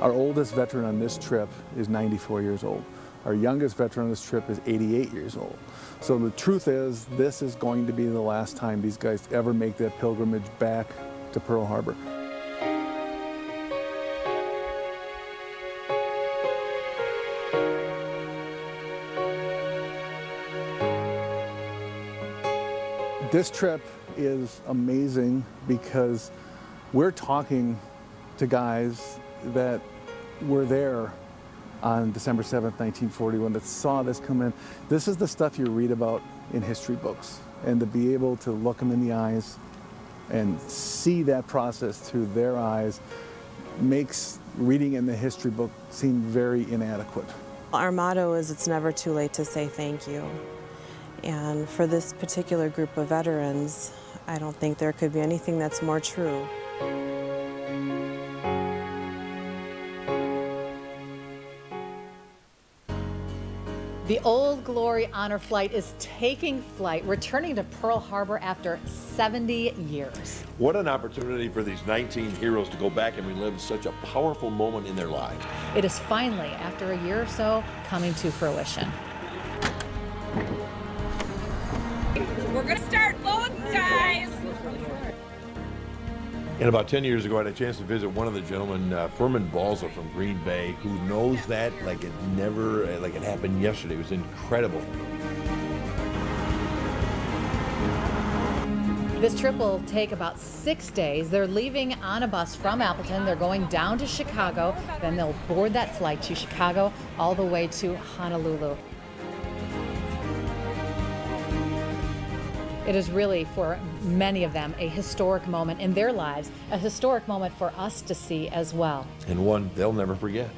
Our oldest veteran on this trip is 94 years old. Our youngest veteran on this trip is 88 years old. So the truth is, this is going to be the last time these guys ever make that pilgrimage back to Pearl Harbor. This trip is amazing because we're talking to guys that were there on December 7th, 1941, that saw this come in. This is the stuff you read about in history books, and to be able to look them in the eyes and see that process through their eyes makes reading in the history book seem very inadequate. Our motto is, it's never too late to say thank you. And for this particular group of veterans, I don't think there could be anything that's more true. The Old Glory Honor Flight is taking flight, returning to Pearl Harbor after 70 years. What an opportunity for these 19 heroes to go back and relive such a powerful moment in their lives. It is finally, after a year or so, coming to fruition. We're gonna start loading, guys. And about 10 years ago, I had a chance to visit one of the gentlemen, Furman Balza from Green Bay, who knows that like it never, like it happened yesterday. It was incredible. This trip will take about 6 days. They're leaving on a bus from Appleton. They're going down to Chicago. Then they'll board that flight to Chicago all the way to Honolulu. It is really, for many of them, a historic moment in their lives, a historic moment for us to see as well. And one they'll never forget.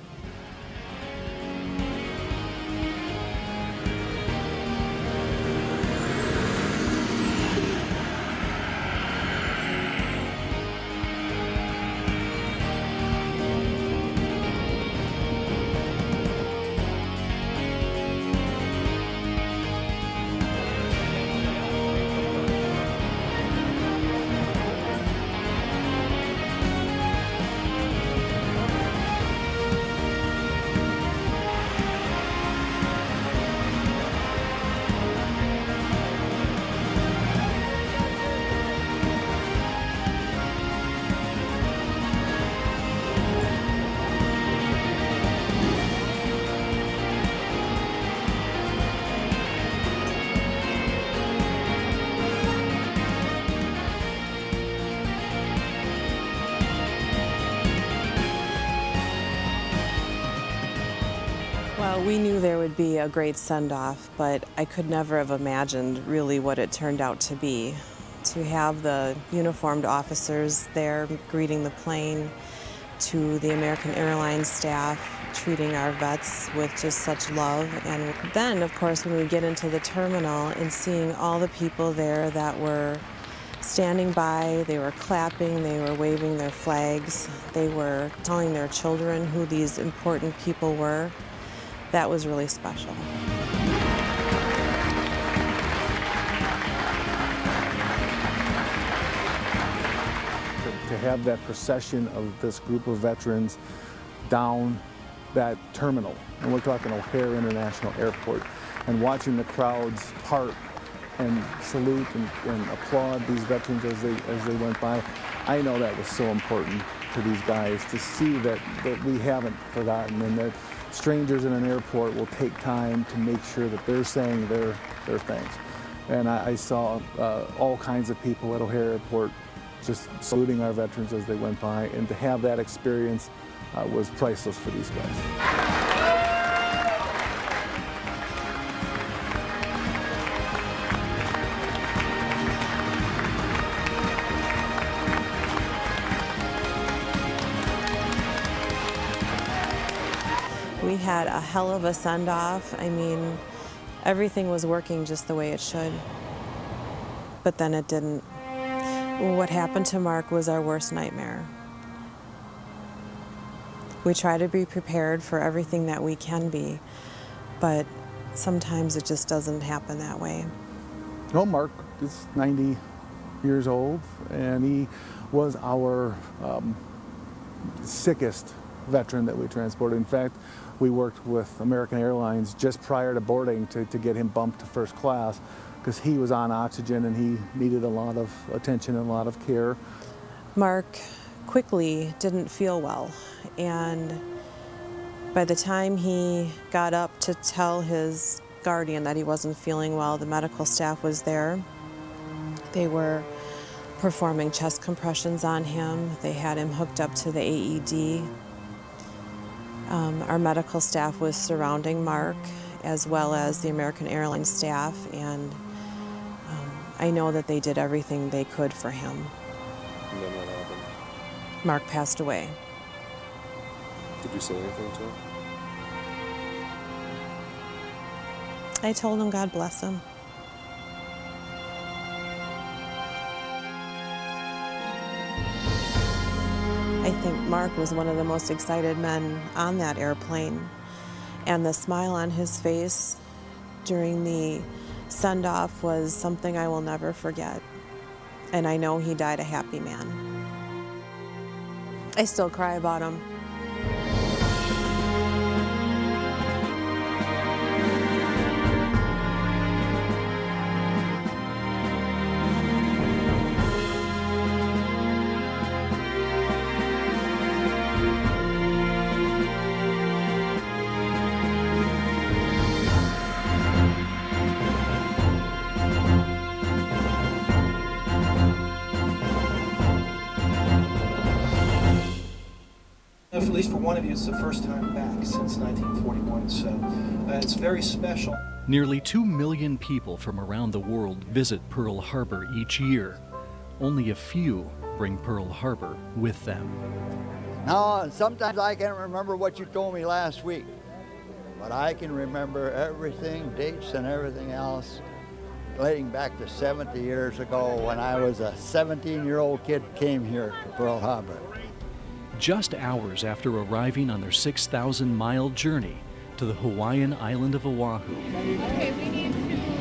Well, we knew there would be a great send-off, but I could never have imagined really what it turned out to be. To have the uniformed officers there greeting the plane, to the American Airlines staff treating our vets with just such love. And then, of course, when we get into the terminal and seeing all the people there that were standing by, they were clapping, they were waving their flags, they were telling their children who these important people were. That was really special. To have that procession of this group of veterans down that terminal, and we're talking O'Hare International Airport, and watching the crowds part and salute and applaud these veterans as they went by, I know that was so important to these guys to see that we haven't forgotten, and that strangers in an airport will take time to make sure that they're saying their thanks. And I saw all kinds of people at O'Hare Airport just saluting our veterans as they went by, and to have that experience was priceless for these guys. We had a hell of a send-off. I mean, everything was working just the way it should, but then it didn't. What happened to Mark was our worst nightmare. We try to be prepared for everything that we can be, but sometimes it just doesn't happen that way. Well, Mark is 90 years old, and he was our sickest veteran that we transported. In fact, we worked with American Airlines just prior to boarding to get him bumped to first class because he was on oxygen and he needed a lot of attention and a lot of care. Mark quickly didn't feel well, and by the time he got up to tell his guardian that he wasn't feeling well, the medical staff was there. They were performing chest compressions on him. They had him hooked up to the AED. Our medical staff was surrounding Mark, as well as the American Airlines staff, and I know that they did everything they could for him. And then what happened? Mark passed away. Did you say anything to him? I told him God bless him. I think Mark was one of the most excited men on that airplane, and the smile on his face during the send-off was something I will never forget. And I know he died a happy man. I still cry about him. At least for one of you, it's the first time back since 1941, so it's very special. Nearly 2 million people from around the world visit Pearl Harbor each year. Only a few bring Pearl Harbor with them. No, sometimes I can't remember what you told me last week, but I can remember everything, dates and everything else, dating back to 70 years ago when I was a 17-year-old kid came here to Pearl Harbor. Just hours after arriving on their 6,000-mile journey to the Hawaiian island of Oahu. Okay, we need to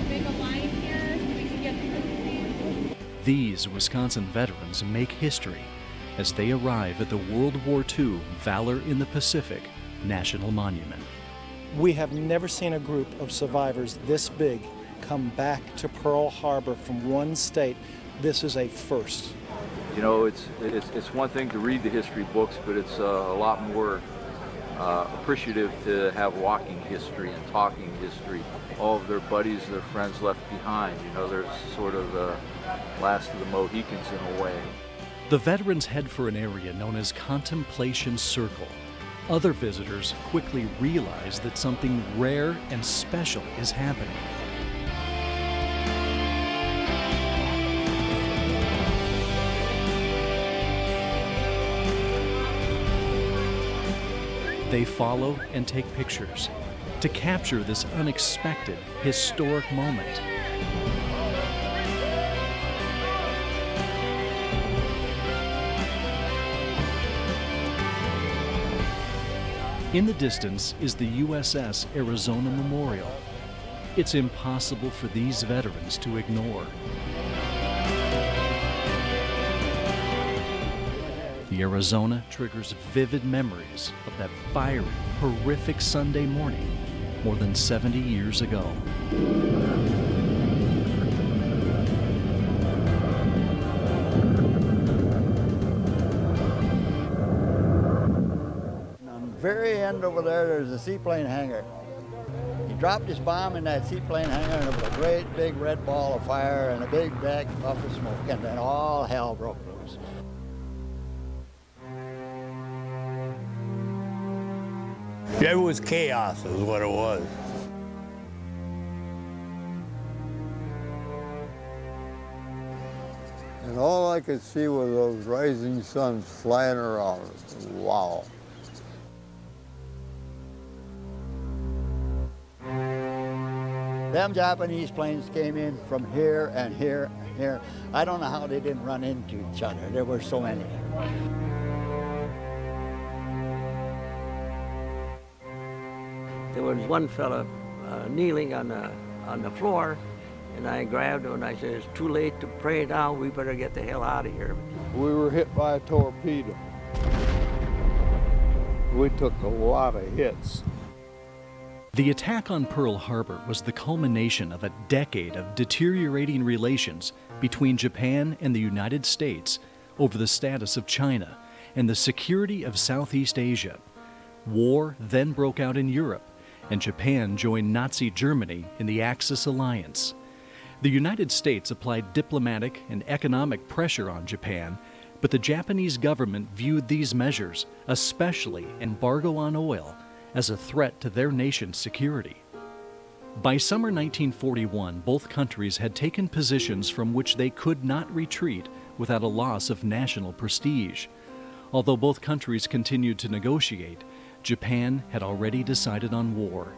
make a line here so we can get through. These Wisconsin veterans make history as they arrive at the World War II Valor in the Pacific National Monument. We have never seen a group of survivors this big come back to Pearl Harbor from one state. This is a first. You know, it's one thing to read the history books, but it's a lot more appreciative to have walking history and talking history. All of their buddies, their friends left behind. You know, they're sort of the last of the Mohicans in a way. The veterans head for an area known as Contemplation Circle. Other visitors quickly realize that something rare and special is happening. They follow and take pictures to capture this unexpected, historic moment. In the distance is the USS Arizona Memorial. It's impossible for these veterans to ignore. The Arizona triggers vivid memories of that fiery, horrific Sunday morning more than 70 years ago. On the very end over there, there's a seaplane hangar. He dropped his bomb in that seaplane hangar, and there was a great big red ball of fire and a big bag puff of smoke, and then all hell broke loose. It was chaos, is what it was. And all I could see were those rising suns flying around. Wow. Them Japanese planes came in from here and here and here. I don't know how they didn't run into each other. There were so many. There was one fella kneeling on the floor, and I grabbed him and I said, "It's too late to pray now. We better get the hell out of here." We were hit by a torpedo. We took a lot of hits. The attack on Pearl Harbor was the culmination of a decade of deteriorating relations between Japan and the United States over the status of China and the security of Southeast Asia. War then broke out in Europe, and Japan joined Nazi Germany in the Axis alliance. The United States applied diplomatic and economic pressure on Japan, but the Japanese government viewed these measures, especially embargo on oil, as a threat to their nation's security. By summer 1941, both countries had taken positions from which they could not retreat without a loss of national prestige. Although both countries continued to negotiate, Japan had already decided on war.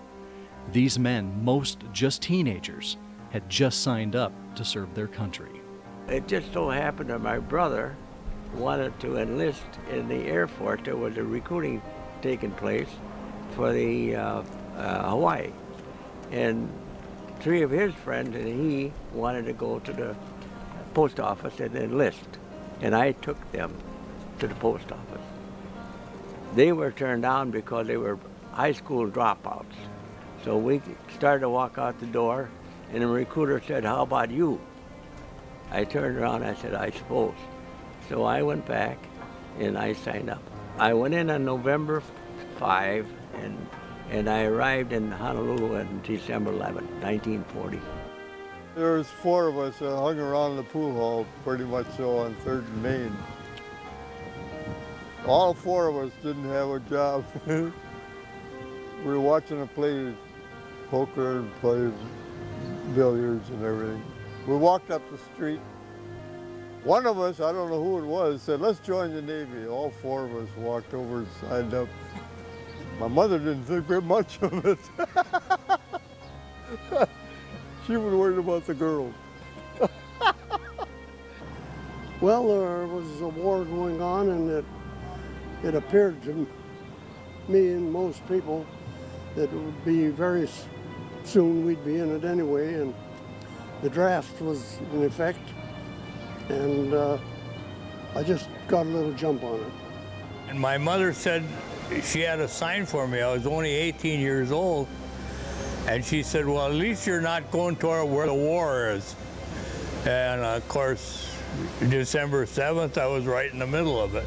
These men, most just teenagers, had just signed up to serve their country. It just so happened that my brother wanted to enlist in the Air Force. There was a recruiting taking place for the Hawaii. And three of his friends and he wanted to go to the post office and enlist. And I took them to the post office. They were turned down because they were high school dropouts. So we started to walk out the door and the recruiter said, "How about you?" I turned around and I said, "I suppose." So I went back and I signed up. I went in on November 5 and I arrived in Honolulu on December 11, 1940. There was four of us that hung around the pool hall, pretty much so, on 3rd and Main. All four of us didn't have a job. We were watching them play poker and play billiards and everything. We walked up the street. One of us, I don't know who it was, said, "Let's join the Navy." All four of us walked over and signed up. My mother didn't think very much of it. She was worried about the girls. Well, there was a war going on, and it appeared to me and most people that it would be very soon we'd be in it anyway, and the draft was in effect, and I just got a little jump on it. And my mother said she had a sign for me. I was only 18 years old. And she said, "Well, at least you're not going toward where the war is." And of course, December 7th, I was right in the middle of it.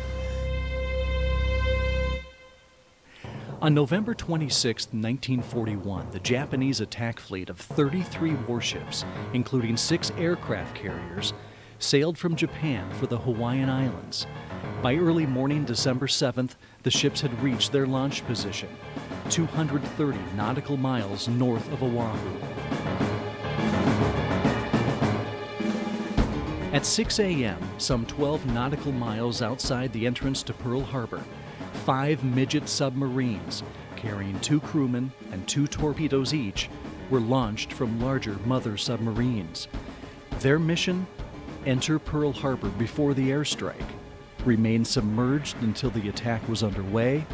On November 26, 1941, the Japanese attack fleet of 33 warships, including 6 aircraft carriers, sailed from Japan for the Hawaiian Islands. By early morning, December 7th, the ships had reached their launch position, 230 nautical miles north of Oahu. At 6 a.m., some 12 nautical miles outside the entrance to Pearl Harbor, 5 midget submarines, carrying 2 crewmen and 2 torpedoes each, were launched from larger mother submarines. Their mission? Enter Pearl Harbor before the airstrike, remain submerged until the attack was underway,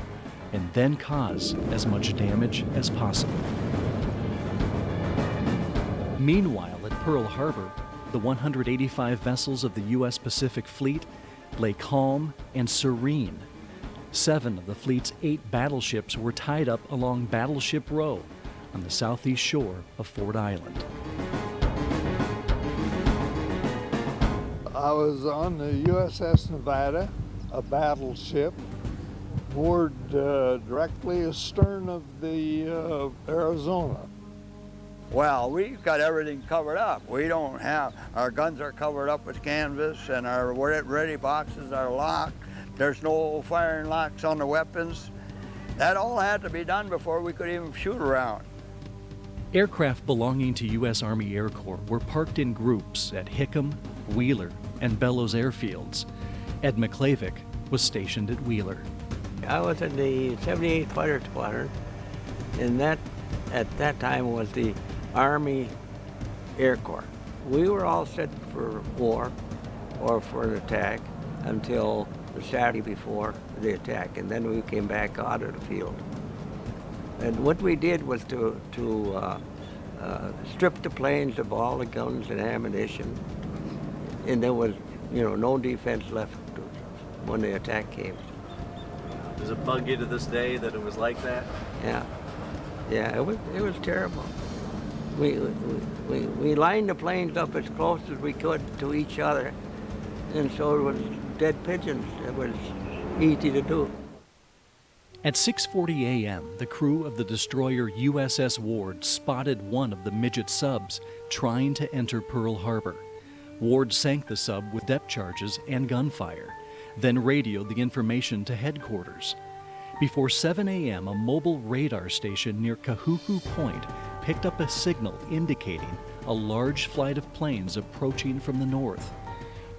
and then cause as much damage as possible. Meanwhile, at Pearl Harbor, the 185 vessels of the U.S. Pacific Fleet lay calm and serene. 7 of the fleet's 8 battleships were tied up along Battleship Row on the southeast shore of Ford Island. I was on the USS Nevada, a battleship, moored directly astern of the Arizona. Well, we've got everything covered up. We don't have, our guns are covered up with canvas and our ready boxes are locked. There's no firing locks on the weapons. That all had to be done before we could even shoot around. Aircraft belonging to U.S. Army Air Corps were parked in groups at Hickam, Wheeler, and Bellows airfields. Ed McClavick was stationed at Wheeler. I was in the 78th Fighter Squadron, and that at that time was the Army Air Corps. We were all set for war or for an attack until the Saturday before the attack, and then we came back out of the field. And what we did was to strip the planes of all the guns and ammunition, and there was, no defense left when the attack came. Does it bug you to this day that it was like that? Yeah, yeah, it was terrible. We lined the planes up as close as we could to each other, and so it was dead pigeons. It was easy to do. At 6:40 a.m., the crew of the destroyer USS Ward spotted one of the midget subs trying to enter Pearl Harbor. Ward sank the sub with depth charges and gunfire, then radioed the information to headquarters. Before 7 a.m., a mobile radar station near Kahuku Point picked up a signal indicating a large flight of planes approaching from the north.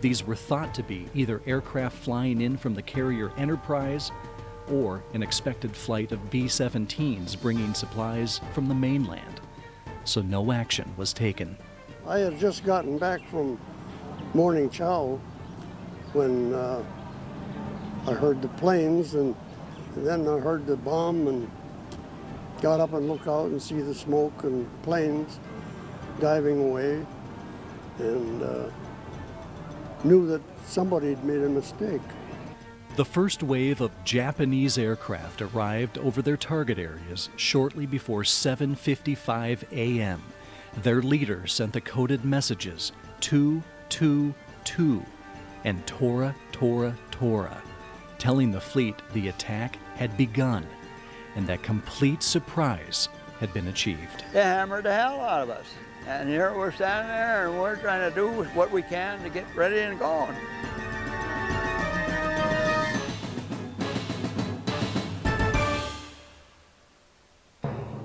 These were thought to be either aircraft flying in from the carrier Enterprise or an expected flight of B-17s bringing supplies from the mainland. So no action was taken. I had just gotten back from morning chow when I heard the planes, and then I heard the bomb and got up and looked out and see the smoke and planes diving away, and knew that somebody had made a mistake. The first wave of Japanese aircraft arrived over their target areas shortly before 7:55 a.m. Their leader sent the coded messages 222 and Tora, Tora, Tora, telling the fleet the attack had begun and that complete surprise had been achieved. They hammered the hell out of us. And here we're standing there and we're trying to do what we can to get ready and going.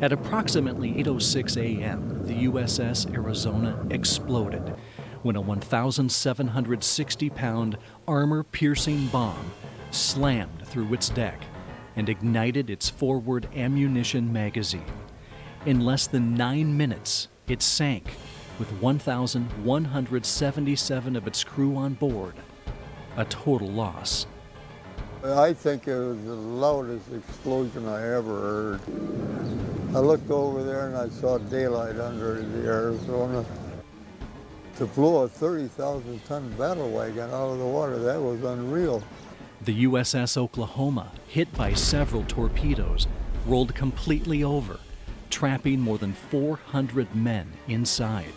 At approximately 8:06 a.m., the USS Arizona exploded when a 1,760-pound armor-piercing bomb slammed through its deck and ignited its forward ammunition magazine. In less than 9 minutes, it sank with 1,177 of its crew on board, a total loss. I think it was the loudest explosion I ever heard. I looked over there and I saw daylight under the Arizona. To blow a 30,000-ton battle wagon out of the water, that was unreal. The USS Oklahoma, hit by several torpedoes, rolled completely over, trapping more than 400 men inside.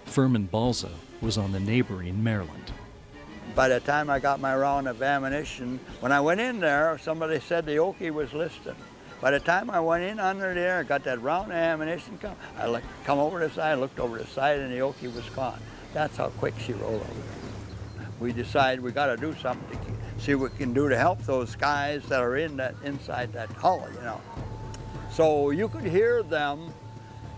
Furman Balsa was on the neighboring Maryland. By the time I got my round of ammunition, when I went in there, somebody said the Okie was listed. By the time I went in under there, got that round of ammunition, I come over the side, looked over the side, and the Okie was gone. That's how quick she rolled over. We decided we got to do something to see what we can do to help those guys that are inside that hull, you know. So you could hear them,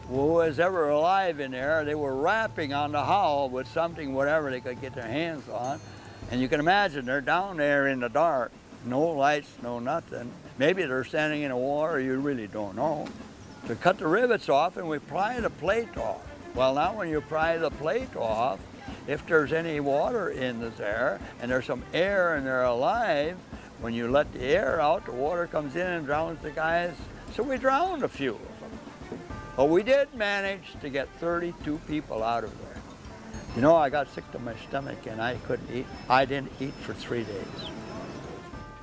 who was ever alive in there, they were rapping on the hull with something, whatever they could get their hands on. And you can imagine they're down there in the dark, no lights, no nothing. Maybe they're standing in the water, you really don't know. So cut the rivets off and we pry the plate off. Well, now when you pry the plate off, if there's any water in there and there's some air and they're alive, when you let the air out, the water comes in and drowns the guys. So we drowned a few of them. But we did manage to get 32 people out of there. You know, I got sick to my stomach and I couldn't eat. I didn't eat for 3 days.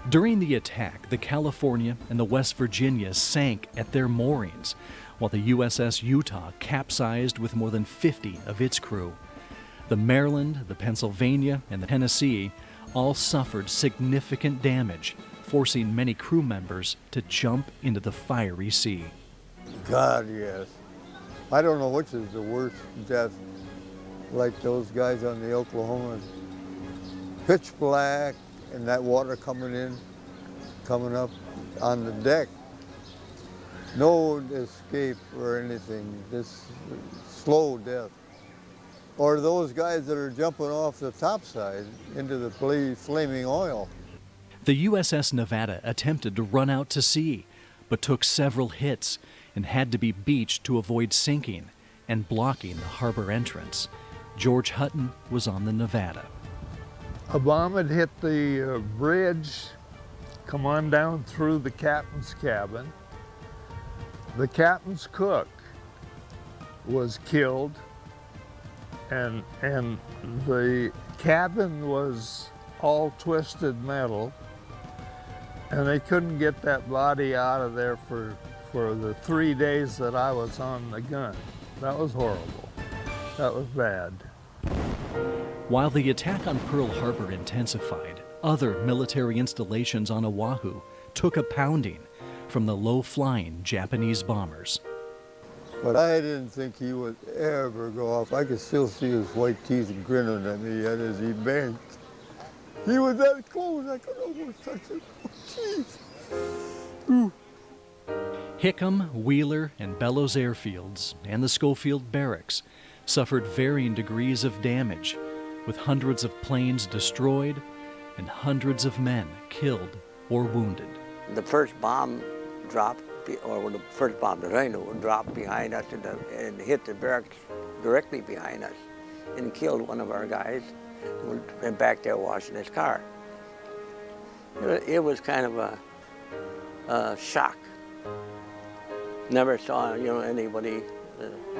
During the attack, the California and the West Virginia sank at their moorings, while the USS Utah capsized with more than 50 of its crew. The Maryland, the Pennsylvania, and the Tennessee all suffered significant damage, forcing many crew members to jump into the fiery sea. God, yes. I don't know which is the worst death, like those guys on the Oklahoma. Pitch black and that water coming up on the deck. No escape or anything, just slow death. Or those guys that are jumping off the topside into the flaming oil. The USS Nevada attempted to run out to sea, but took several hits and had to be beached to avoid sinking and blocking the harbor entrance. George Hutton was on the Nevada. A bomb had hit the bridge, come on down through the captain's cabin. The captain's cook was killed, and the cabin was all twisted metal, And they couldn't get that body out of there for the 3 days that I was on the gun. That was horrible. That was bad. While the attack on Pearl Harbor intensified, other military installations on Oahu took a pounding from the low-flying Japanese bombers. But I didn't think he would ever go off. I could still see his white teeth grinning at me yet as he banked. He was that close, I could almost touch him. Oh, jeez. Hickam, Wheeler, and Bellows airfields and the Schofield Barracks suffered varying degrees of damage, with hundreds of planes destroyed and hundreds of men killed or wounded. The first bomb dropped, or the first bomb that I knew, dropped behind us and hit the barracks directly behind us and killed one of our guys who went back there washing his car. It was kind of a shock. Never saw anybody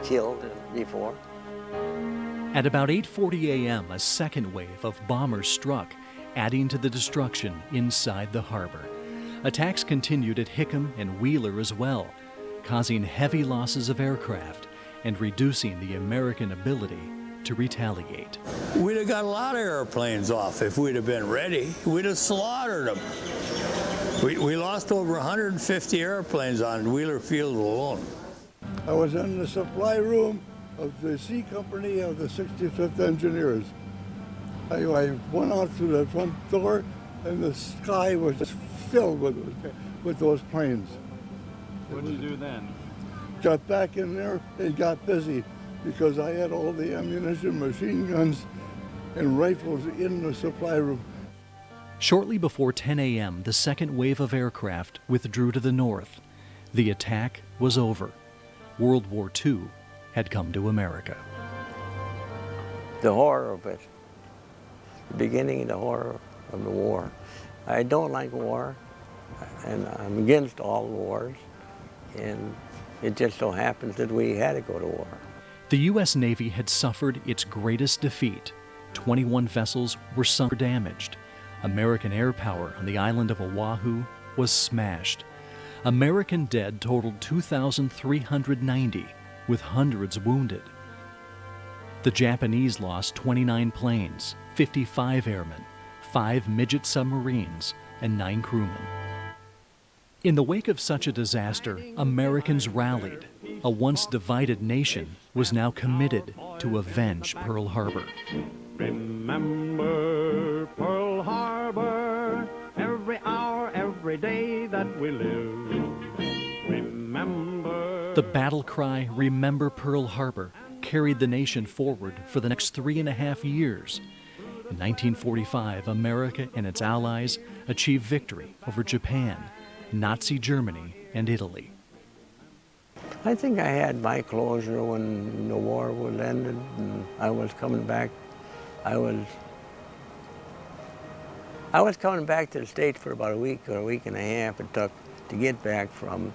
killed before. At about 8:40 a.m., a second wave of bombers struck, adding to the destruction inside the harbor. Attacks continued at Hickam and Wheeler as well, causing heavy losses of aircraft and reducing the American ability to retaliate. We'd have got a lot of airplanes off if we'd have been ready. We'd have slaughtered them. We lost over 150 airplanes on Wheeler Field alone. I was in the supply room of the C Company of the 65th Engineers. I went out through the front door and the sky was just filled with those planes. What did you do then? Got back in there and got busy because I had all the ammunition, machine guns, and rifles in the supply room. Shortly before 10 a.m., the second wave of aircraft withdrew to the north. The attack was over. World War II had come to America. The horror of it, the beginning of the horror of the war. I don't like war, and I'm against all wars, and it just so happens that we had to go to war. The U.S. Navy had suffered its greatest defeat. 21 vessels were sunk or damaged. American air power on the island of Oahu was smashed. American dead totaled 2,390, with hundreds wounded. The Japanese lost 29 planes, 55 airmen, 5 midget submarines, and 9 crewmen. In the wake of such a disaster, Americans rallied. A once divided nation was now committed to avenge Pearl Harbor. Remember Pearl Harbor, every hour, every day that we live. Remember. The battle cry, "Remember Pearl Harbor," carried the nation forward for the next 3.5 years. In 1945, America and its allies achieved victory over Japan, Nazi Germany, and Italy. I think I had my closure when the war was ended and I was coming back. I was coming back to the States for about a week or a week and a half it took to get back from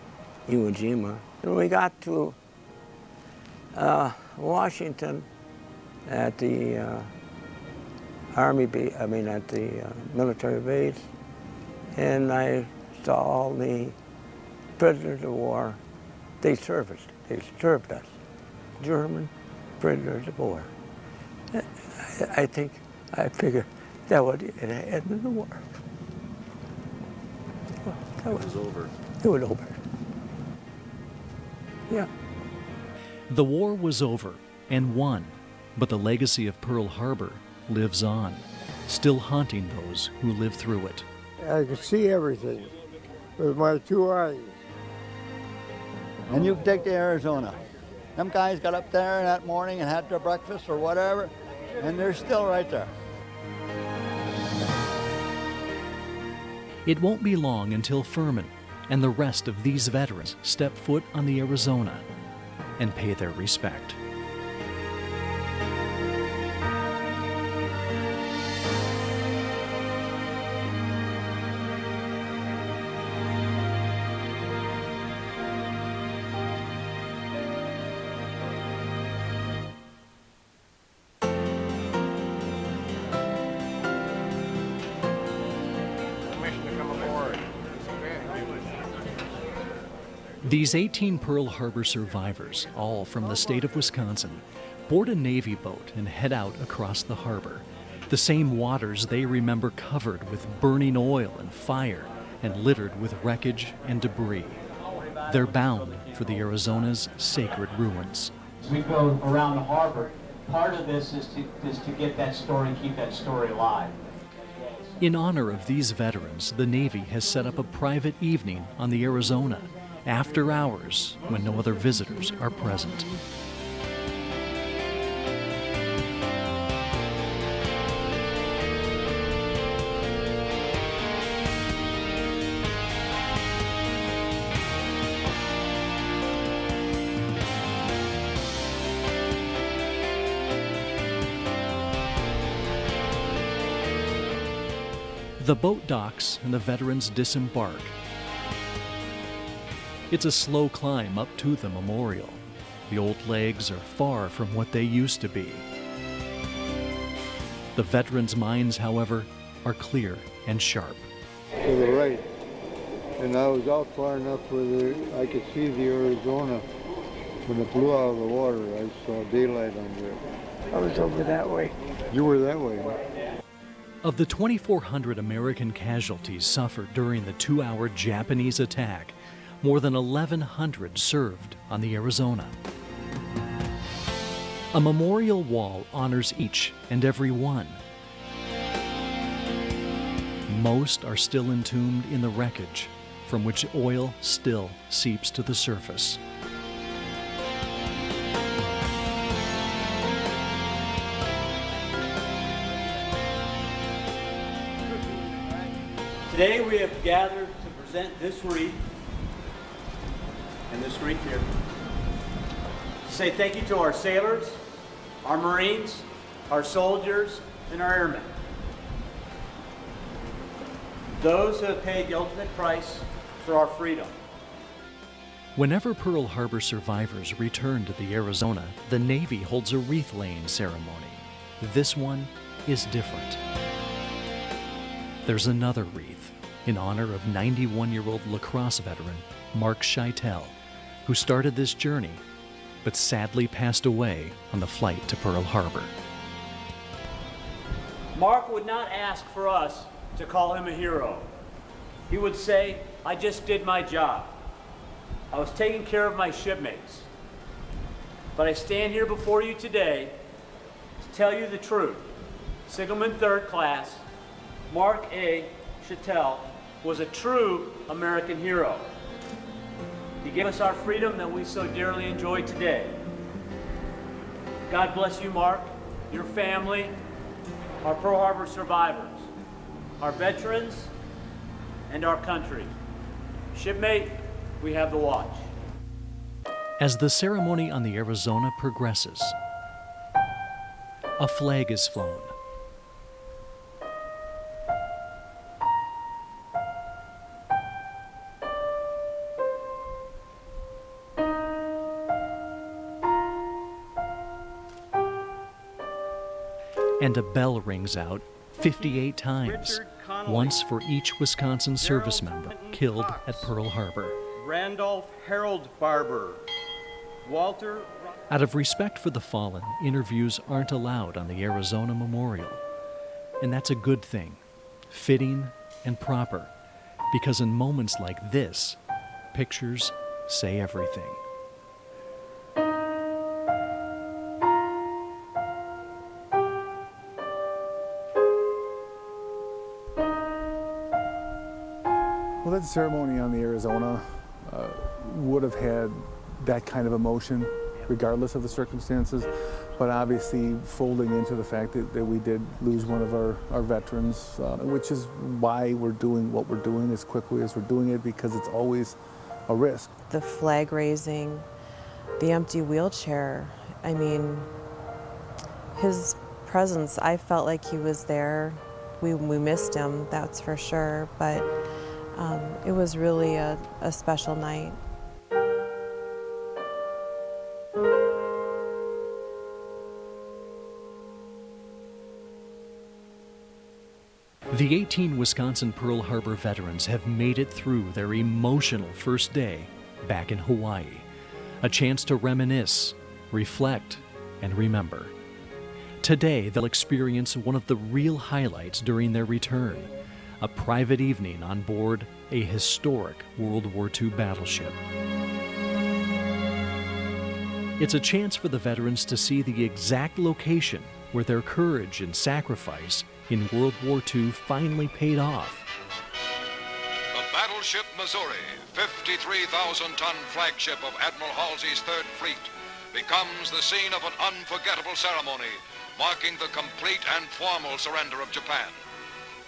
Iwo Jima. When we got to Washington at the at the military base, and I saw all the prisoners of war. They served us, German prisoners of war. I figured that would end the war. It was over. It was over. Yeah. The war was over and won, but the legacy of Pearl Harbor lives on, still haunting those who lived through it. I could see everything with my 2 eyes. And you can take to Arizona. Them guys got up there that morning and had their breakfast or whatever, and they're still right there. It won't be long until Furman and the rest of these veterans step foot on the Arizona and pay their respect. Permission to come aboard. These 18 Pearl Harbor survivors, all from the state of Wisconsin, board a Navy boat and head out across the harbor. The same waters they remember covered with burning oil and fire and littered with wreckage and debris. They're bound for the Arizona's sacred ruins. As we go around the harbor, part of this is to get that story, keep that story alive. In honor of these veterans, the Navy has set up a private evening on the Arizona, after hours when no other visitors are present. The boat docks and the veterans disembark. It's a slow climb up to the memorial. The old legs are far from what they used to be. The veterans' minds, however, are clear and sharp. To the right, and I was out far enough where I could see the Arizona. When it blew out of the water, I saw daylight under it. I was over that way. You were that way. Of the 2,400 American casualties suffered during the 2-hour Japanese attack, more than 1,100 served on the Arizona. A memorial wall honors each and every one. Most are still entombed in the wreckage, from which oil still seeps to the surface. Today we have gathered to present this wreath and this wreath here to say thank you to our sailors, our Marines, our soldiers, and our airmen. Those who have paid the ultimate price for our freedom. Whenever Pearl Harbor survivors return to the Arizona, the Navy holds a wreath-laying ceremony. This one is different. There's another wreath in honor of 91-year-old lacrosse veteran Mark Scheitel, who started this journey, but sadly passed away on the flight to Pearl Harbor. Mark would not ask for us to call him a hero. He would say, I just did my job. I was taking care of my shipmates. But I stand here before you today to tell you the truth. Sigelman 3rd Class, Mark A. Scheitel was a true American hero. He gave us our freedom that we so dearly enjoy today. God bless you, Mark, your family, our Pearl Harbor survivors, our veterans, and our country. Shipmate, we have the watch. As the ceremony on the Arizona progresses, a flag is flown. And a bell rings out 58 times, once for each Wisconsin service member killed at Pearl Harbor. Randolph Harold Barber, Walter. Out of respect for the fallen, interviews aren't allowed on the Arizona Memorial. And that's a good thing, fitting and proper, because in moments like this, pictures say everything. Well, that ceremony on the Arizona would have had that kind of emotion regardless of the circumstances, but obviously folding into the fact that we did lose one of our veterans, which is why we're doing what we're doing as quickly as we're doing it, because it's always a risk. The flag raising, the empty wheelchair, I mean, his presence, I felt like he was there. We missed him, that's for sure, but it was really a special night. The 18 Wisconsin Pearl Harbor veterans have made it through their emotional first day back in Hawaii. A chance to reminisce, reflect, and remember. Today, they'll experience one of the real highlights during their return, a private evening on board a historic World War II battleship. It's a chance for the veterans to see the exact location where their courage and sacrifice in World War II finally paid off. The battleship Missouri, 53,000-ton flagship of Admiral Halsey's Third Fleet, becomes the scene of an unforgettable ceremony marking the complete and formal surrender of Japan.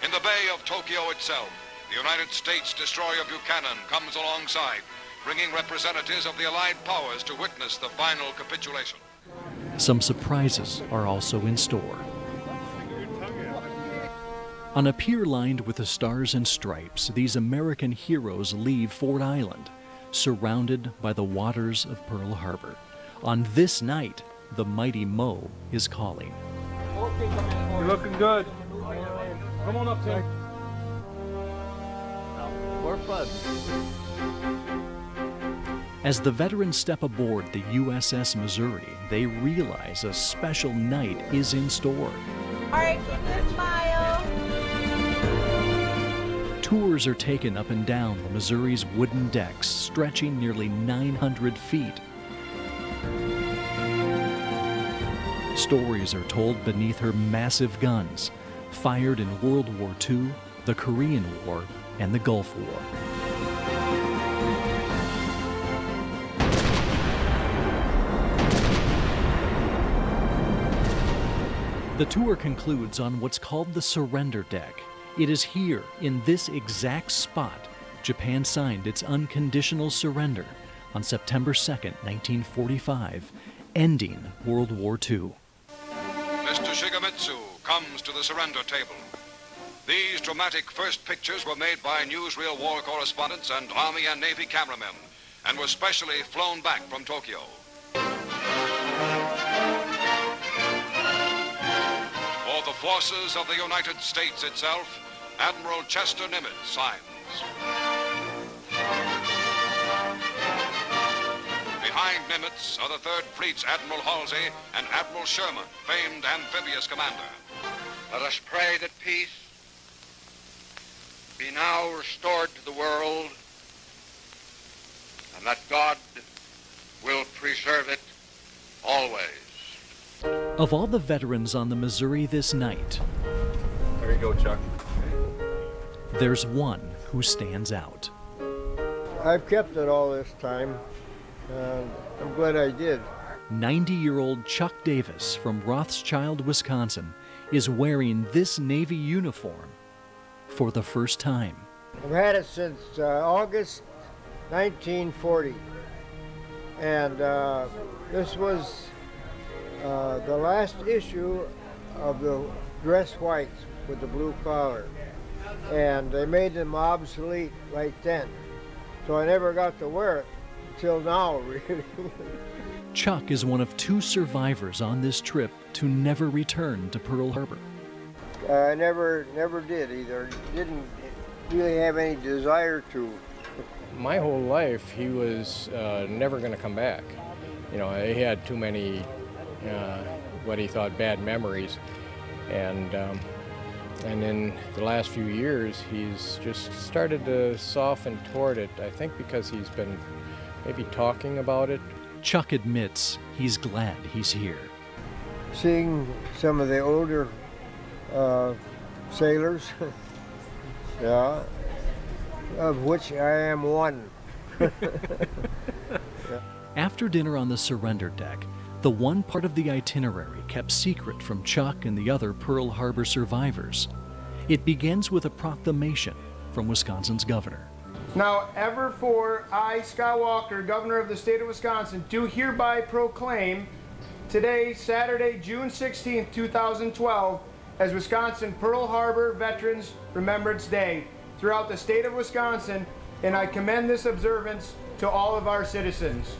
In the Bay of Tokyo itself, the United States destroyer Buchanan comes alongside, bringing representatives of the Allied powers to witness the final capitulation. Some surprises are also in store. On a pier lined with the stars and stripes, these American heroes leave Ford Island, surrounded by the waters of Pearl Harbor. On this night, the mighty Mo is calling. You're looking good. Come on up, Tim. More fun. As the veterans step aboard the USS Missouri, they realize a special night is in store. All right, keep this smile. Tours are taken up and down the Missouri's wooden decks, stretching nearly 900 feet. Stories are told beneath her massive guns, fired in World War II, the Korean War, and the Gulf War. The tour concludes on what's called the surrender deck. It is here, in this exact spot, Japan signed its unconditional surrender on September 2nd, 1945, ending World War II. Mr. Shigemitsu comes to the surrender table. These dramatic first pictures were made by newsreel war correspondents and Army and Navy cameramen, and were specially flown back from Tokyo. For the forces of the United States itself, Admiral Chester Nimitz signs. Behind Nimitz are the Third Fleet's Admiral Halsey and Admiral Sherman, famed amphibious commander. Let us pray that peace be now restored to the world, and that God will preserve it always. Of all the veterans on the Missouri this night, There you go, Chuck. there's one who stands out. I've kept it all this time, and I'm glad I did. 90-year-old Chuck Davis from Rothschild, Wisconsin, is wearing this Navy uniform for the first time. I've had it since August 1940, and this was the last issue of the dress whites with the blue collar, and they made them obsolete right then, so I never got to wear it until now, really. Chuck is one of two survivors on this trip to never return to Pearl Harbor. I never did either. Didn't really have any desire to. My whole life, he was never going to come back. You know, he had too many, what he thought, bad memories. And in the last few years, he's just started to soften toward it, I think because he's been maybe talking about it. Chuck admits he's glad he's here. Seeing some of the older sailors, yeah, of which I am one. After dinner on the surrender deck, the one part of the itinerary kept secret from Chuck and the other Pearl Harbor survivors. It begins with a proclamation from Wisconsin's governor. Now, ever for I, Scott Walker, Governor of the State of Wisconsin, do hereby proclaim today, Saturday, June 16, 2012, as Wisconsin Pearl Harbor Veterans Remembrance Day throughout the state of Wisconsin, and I commend this observance to all of our citizens.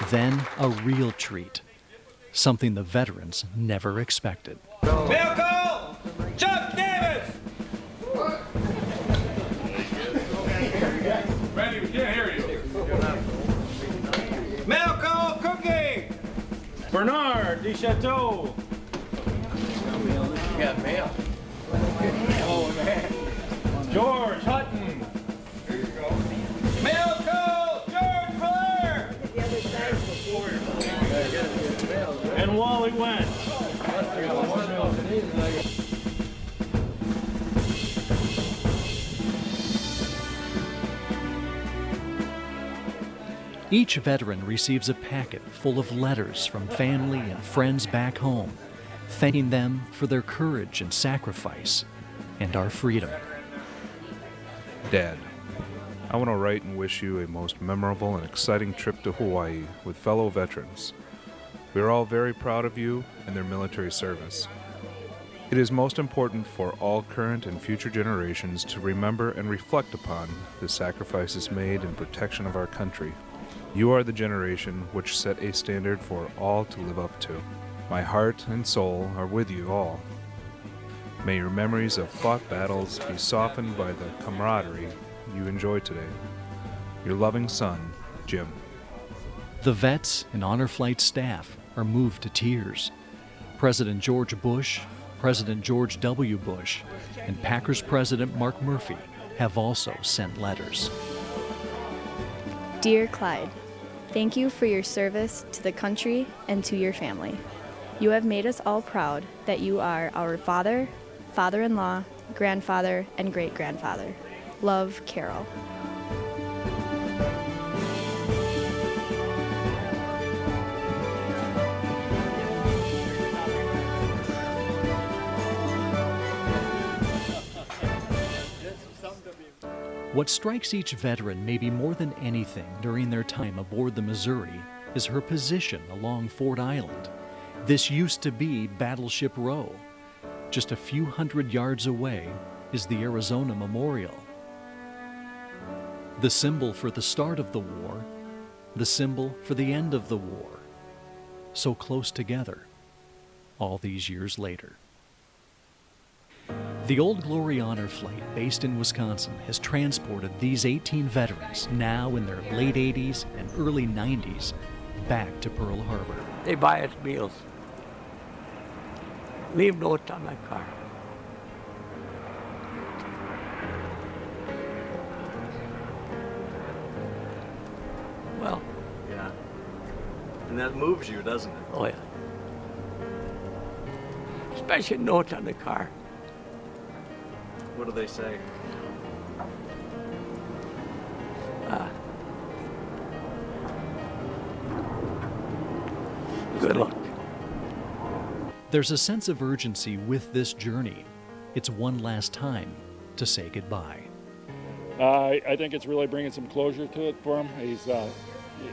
Then a real treat, something the veterans never expected. Vehicle Chuck Davis! Randy, we can't hear you. Malcolm Cookie! Bernard DeChateau. You got mail. Oh, man. George Hutton. There you go. Malcolm George Blair! And Wally Wentz. Each veteran receives a packet full of letters from family and friends back home, thanking them for their courage and sacrifice and our freedom. Dad, I want to write and wish you a most memorable and exciting trip to Hawaii with fellow veterans. We are all very proud of you and their military service. It is most important for all current and future generations to remember and reflect upon the sacrifices made in protection of our country. You are the generation which set a standard for all to live up to. My heart and soul are with you all. May your memories of fought battles be softened by the camaraderie you enjoy today. Your loving son, Jim. The vets and Honor Flight staff are moved to tears. President George Bush, President George W. Bush, and Packers President Mark Murphy have also sent letters. Dear Clyde, thank you for your service to the country and to your family. You have made us all proud that you are our father, father-in-law, grandfather, and great-grandfather. Love, Carol. What strikes each veteran maybe more than anything during their time aboard the Missouri is her position along Ford Island. This used to be Battleship Row. Just a few hundred yards away is the Arizona Memorial. The symbol for the start of the war, the symbol for the end of the war. So close together, all these years later. The Old Glory Honor Flight, based in Wisconsin, has transported these 18 veterans, now in their late 80s and early 90s, back to Pearl Harbor. They buy us meals. Leave notes on my car. Well. Yeah. And that moves you, doesn't it? Oh, yeah. Especially notes on the car. What do they say? Good luck. There's a sense of urgency with this journey. It's one last time to say goodbye. I think it's really bringing some closure to it for him.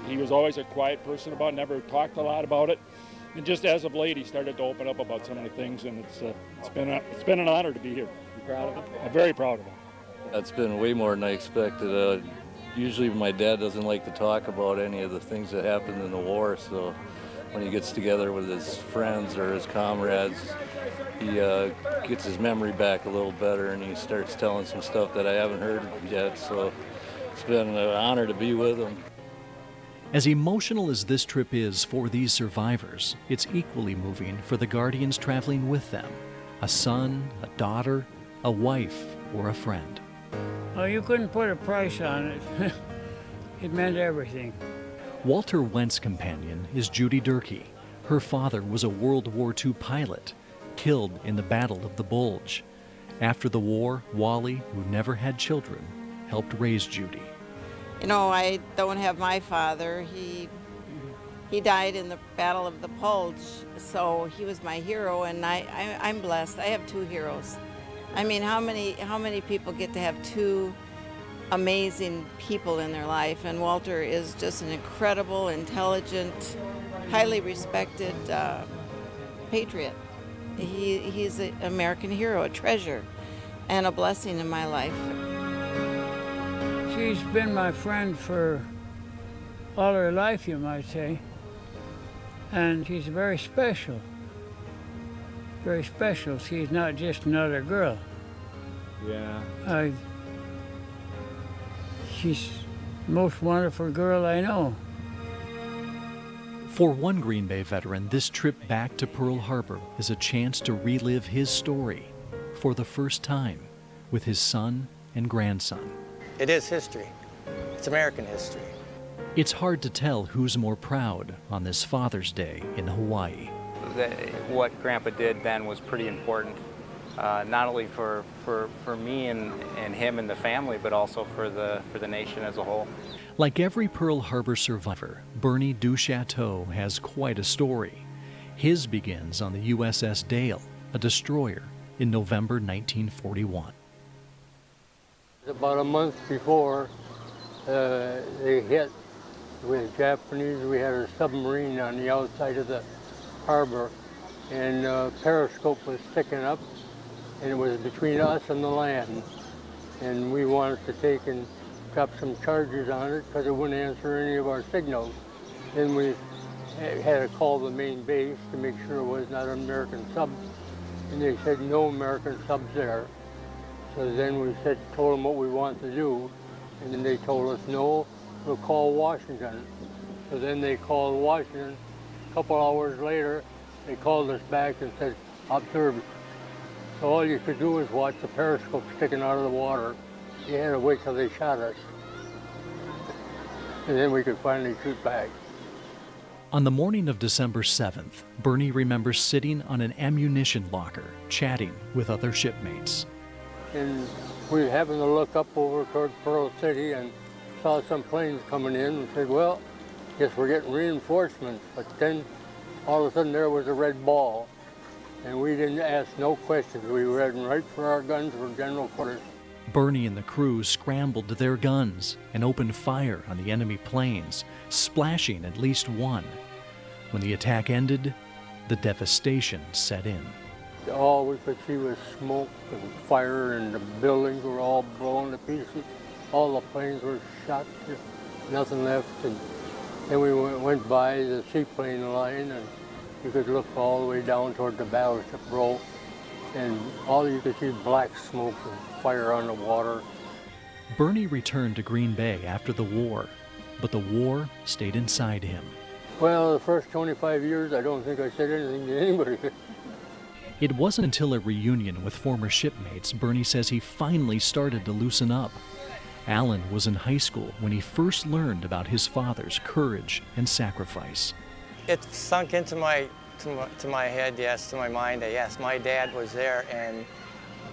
He was always a quiet person about it, never talked a lot about it. And just as of late, he started to open up about some of the things, and it's been an honor to be here. You proud of him? I'm very proud of him. That's been way more than I expected. Usually my dad doesn't like to talk about any of the things that happened in the war, so when he gets together with his friends or his comrades, he gets his memory back a little better, and he starts telling some stuff that I haven't heard yet, so it's been an honor to be with him. As emotional as this trip is for these survivors, it's equally moving for the guardians traveling with them. A son, a daughter, a wife, or a friend. Oh, you couldn't put a price on it. It meant everything. Walter Wentz's companion is Judy Durkee. Her father was a World War II pilot, killed in the Battle of the Bulge. After the war, Wally, who never had children, helped raise Judy. You know, I don't have my father. He died in the Battle of the Bulge, so he was my hero, and I'm blessed. I have two heroes. I mean, how many people get to have two amazing people in their life? And Walter is just an incredible, intelligent, highly respected patriot. He's an American hero, a treasure, and a blessing in my life. She's been my friend for all her life, you might say, and she's very special. very special. She's not just another girl. Yeah. She's the most wonderful girl I know. For one Green Bay veteran, this trip back to Pearl Harbor is a chance to relive his story for the first time with his son and grandson. It is history. It's American history. It's hard to tell who's more proud on this Father's Day in Hawaii. What Grandpa did then was pretty important, not only for me and him and the family, but also for the nation as a whole. Like every Pearl Harbor survivor, Bernie Duchateau has quite a story. His begins on the USS Dale, a destroyer, in November 1941. About a month before they hit with Japanese, we had a submarine on the outside of the harbor, and periscope was sticking up, and it was between us and the land. And we wanted to take and drop some charges on it because it wouldn't answer any of our signals. Then we had to call the main base to make sure it was not an American sub, and they said no American subs there. So then we told them what we wanted to do, and then they told us no, we'll call Washington. So then they called Washington. A couple hours later, they called us back and said, observe it. So all you could do was watch the periscope sticking out of the water. You had to wait till they shot us. And then we could finally shoot back. On the morning of December 7th, Bernie remembers sitting on an ammunition locker, chatting with other shipmates. And we happened to look up over toward Pearl City and saw some planes coming in and said, well, guess we're getting reinforcements. But then all of a sudden there was a red ball, and we didn't ask no questions. We were heading right for our guns for general quarters. Bernie and the crew scrambled to their guns and opened fire on the enemy planes, splashing at least one. When the attack ended, the devastation set in. All we could see was smoke and fire, and the buildings were all blown to pieces. All the planes were shot, just nothing left. And then we went by the seaplane line, and you could look all the way down toward the battleship row, and all you could see black smoke and fire on the water. Bernie returned to Green Bay after the war, but the war stayed inside him. Well, the first 25 years, I don't think I said anything to anybody. It wasn't until a reunion with former shipmates Bernie says he finally started to loosen up. Alan was in high school when he first learned about his father's courage and sacrifice. It sunk into my head, yes, to my mind, that yes, my dad was there, and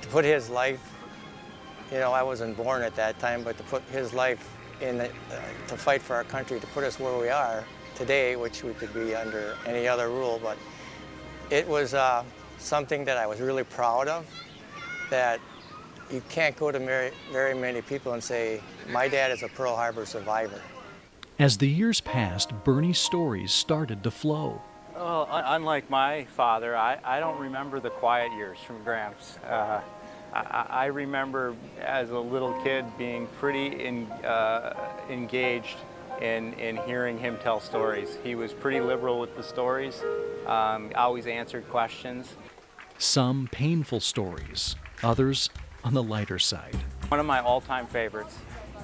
to put his life, you know, I wasn't born at that time, but to put his life in, to fight for our country, to put us where we are today, which we could be under any other rule, but it was something that I was really proud of, that you can't go to very many people and say, my dad is a Pearl Harbor survivor. As the years passed, Bernie's stories started to flow. Well, unlike my father, I don't remember the quiet years from Gramps. I remember as a little kid being pretty engaged in hearing him tell stories. He was pretty liberal with the stories, always answered questions. Some painful stories, others on the lighter side. One of my all-time favorites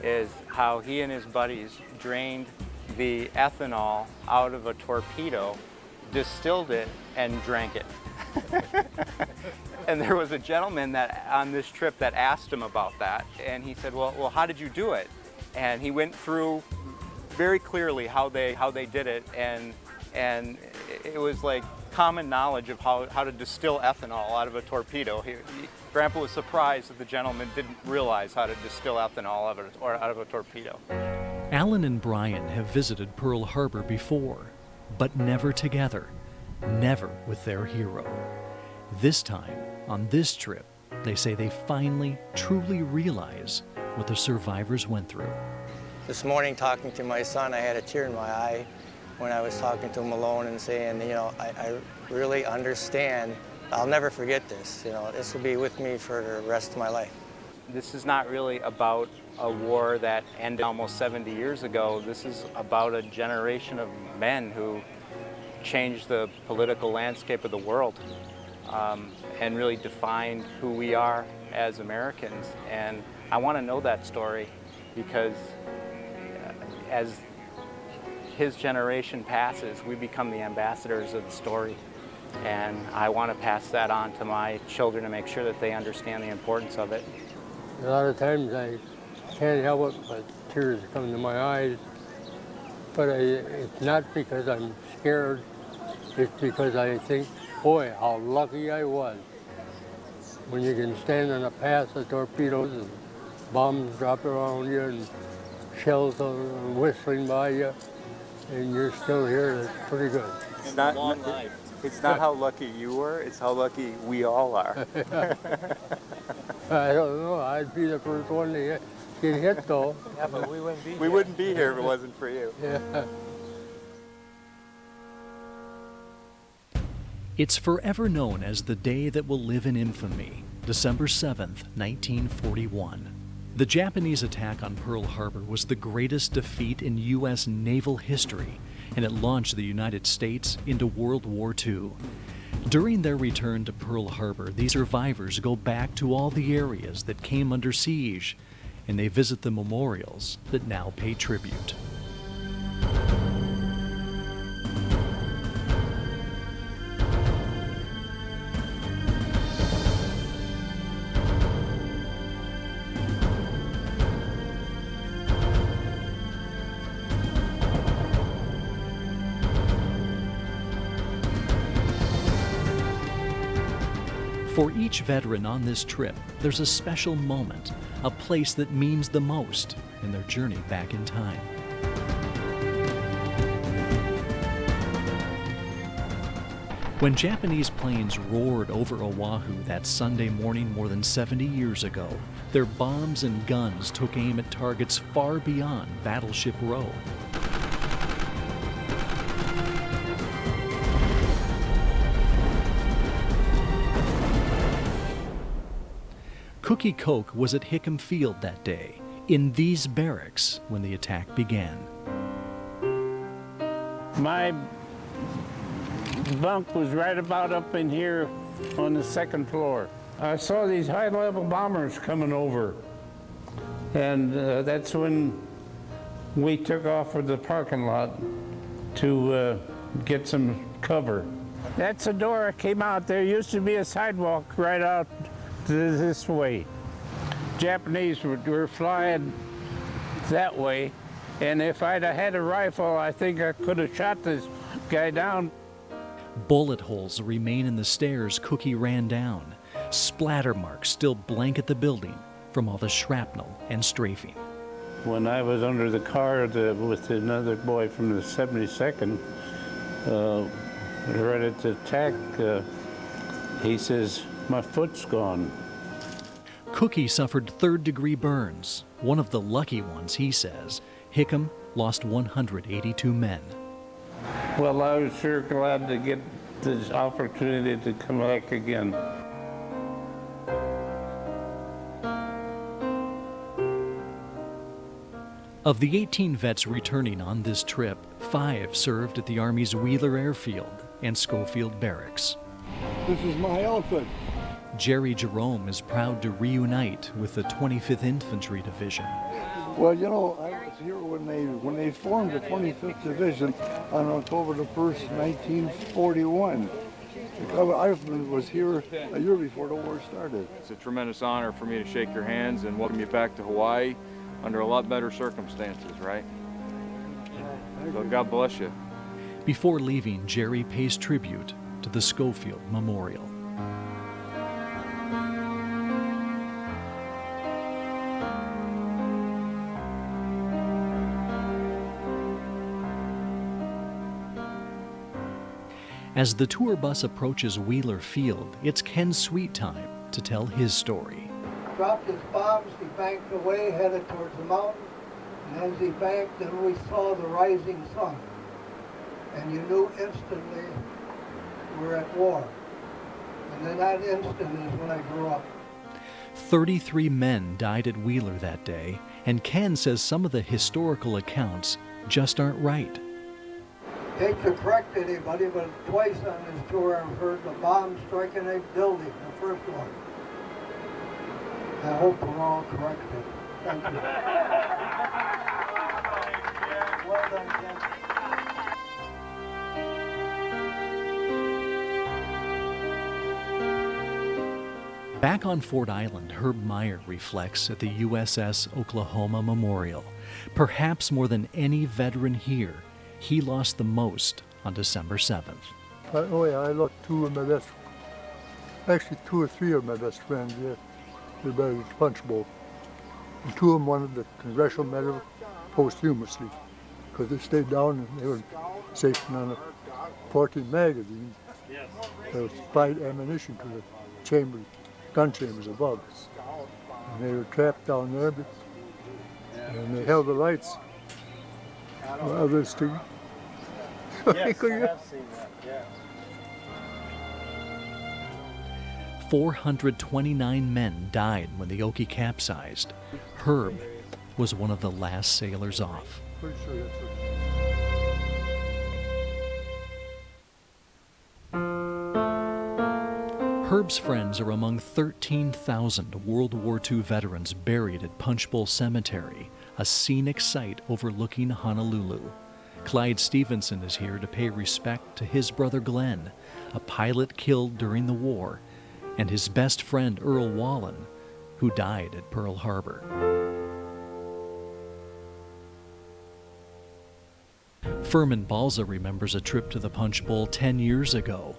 is how he and his buddies drained the ethanol out of a torpedo, distilled it, and drank it. And there was a gentleman that on this trip that asked him about that, and he said, well, how did you do it? And he went through very clearly how they did it, and it was like common knowledge of how to distill ethanol out of a torpedo. Grandpa was surprised that the gentleman didn't realize how to distill ethanol out of a torpedo. Alan and Brian have visited Pearl Harbor before, but never together, never with their hero. This time, on this trip, they say they finally, truly realize what the survivors went through. This morning, talking to my son, I had a tear in my eye when I was talking to him alone and saying, you know, I really understand. I'll never forget this. You know, this will be with me for the rest of my life. This is not really about a war that ended almost 70 years ago. This is about a generation of men who changed the political landscape of the world. and really defined who we are as Americans. And I want to know that story because as his generation passes, we become the ambassadors of the story. And I want to pass that on to my children to make sure that they understand the importance of it. A lot of times I can't help it, but tears come to my eyes. But it's not because I'm scared, it's because I think, boy, how lucky I was. When you can stand in a path of torpedoes and bombs drop around you and shells are whistling by you, and you're still here, that's pretty good. It's not how lucky you were, it's how lucky we all are. I don't know, I'd be the first one to get hit though. Yeah, but we wouldn't be here. We wouldn't be here if it wasn't for you. Yeah. It's forever known as the day that will live in infamy, December 7th, 1941. The Japanese attack on Pearl Harbor was the greatest defeat in U.S. naval history, and it launched the United States into World War II. During their return to Pearl Harbor, these survivors go back to all the areas that came under siege, and they visit the memorials that now pay tribute. For each veteran on this trip, there's a special moment, a place that means the most in their journey back in time. When Japanese planes roared over Oahu that Sunday morning more than 70 years ago, their bombs and guns took aim at targets far beyond Battleship Row. Cookie Coke was at Hickam Field that day, in these barracks, when the attack began. My bunk was right about up in here on the second floor. I saw these high-level bombers coming over, and that's when we took off for the parking lot to get some cover. That's the door I came out. There used to be a sidewalk right out this way. Japanese were flying that way, and if I'd have had a rifle, I think I could have shot this guy down. Bullet holes remain in the stairs Cookie ran down. Splatter marks still blanket the building from all the shrapnel and strafing. When I was under the car with another boy from the 72nd, right at the attack, he says, "My foot's gone." Cookie suffered third-degree burns. One of the lucky ones, he says. Hickam lost 182 men. Well, I was sure glad to get this opportunity to come back again. Of the 18 vets returning on this trip, 5 served at the Army's Wheeler Airfield and Schofield Barracks. This is my outfit. Jerry Jerome is proud to reunite with the 25th Infantry Division. Well, you know, I was here when they formed the 25th Division on October the 1st, 1941. I was here a year before the war started. It's a tremendous honor for me to shake your hands and welcome you back to Hawaii under a lot better circumstances, right? So God bless you. Before leaving, Jerry pays tribute to the Schofield Memorial. As the tour bus approaches Wheeler Field, it's Ken's sweet time to tell his story. Dropped his bombs, he banked away, headed towards the mountain, and as he banked, then we saw the rising sun. And you knew instantly we're at war. And then that instant is when I grew up. 33 men died at Wheeler that day, and Ken says some of the historical accounts just aren't right. hate to correct anybody, but twice on this tour I've heard the bomb striking a building, the first one. I hope we're all corrected. Thank you. Well done, Ken. Back on Ford Island, Herb Meyer reflects at the USS Oklahoma Memorial. Perhaps more than any veteran here, he lost the most on December 7th. Oh yeah, I lost two of my best, actually 2 or 3 of my best friends, yeah. They're buried at the Punch Bowl. And 2 of them wanted the Congressional Medal posthumously because they stayed down and they were stationed on a 14 magazine that was supplied ammunition to the chambers, gun chambers above. And they were trapped down there, and they held the lights. Others to. Yes, I have seen that, yeah. 429 men died when the Okie capsized. Herb was one of the last sailors off. Pretty sure that's what. Herb's friends are among 13,000 World War II veterans buried at Punch Bowl Cemetery, a scenic site overlooking Honolulu. Clyde Stevenson is here to pay respect to his brother Glenn, a pilot killed during the war, and his best friend Earl Wallen, who died at Pearl Harbor. Furman Balza remembers a trip to the Punch Bowl 10 years ago.